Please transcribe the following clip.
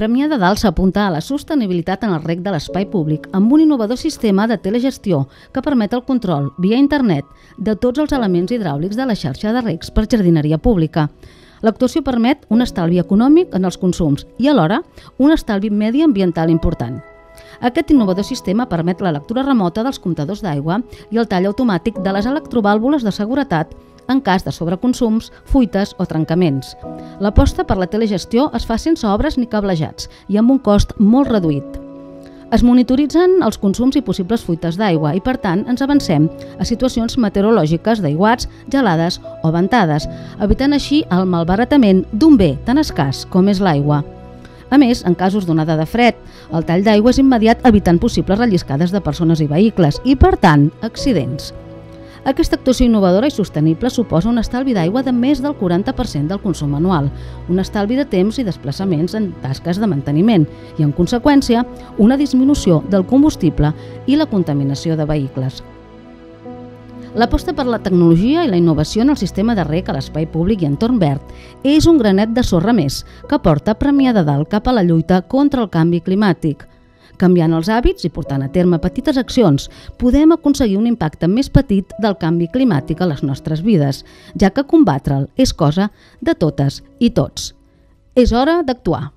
Premià de Dalt s'apunta a la sostenibilitat en el reg de l'espai públic amb un innovador sistema de telegestió que permet el control via internet de tots els elements hidràulics de la xarxa de regs per jardineria pública. L'actuació permet un estalvi econòmic en els consums i alhora un estalvi mediambiental important. Aquest innovador sistema permet la lectura remota dels comptadors d'aigua i el tall automàtic de les electrovàlvules de seguretat en cas de sobreconsums, fuites o trencaments. L'aposta per la telegestió es fa sense obres ni cablejats i amb un cost molt reduït. Es monitoritzen els consums i possibles fuites d'aigua i, per tant, ens avancem a situacions meteorològiques d'aiguats, gelades o ventades, evitant així el malbaratament d'un bé tan escàs com és l'aigua. A més, en casos d'onada de fred, el tall d'aigua és immediat evitant possibles relliscades de persones i vehicles i, per tant, accidents. Aquesta actuació innovadora i sostenible suposa un estalvi d'aigua de més del 40% del consum anual, un estalvi de temps i desplaçaments en tasques de manteniment i, en conseqüència, una disminució del combustible i la contaminació de vehicles. L'aposta per la tecnologia i la innovació en el sistema de reg a l'espai públic i entorn verd és un granet de sorra més que porta Premià de Dalt cap a la lluita contra el canvi climàtic. Canviant els hàbits i portant a terme petites accions, podem aconseguir un impacte més petit del canvi climàtic a les nostres vides, ja que combatre'l és cosa de totes i tots. És hora d'actuar.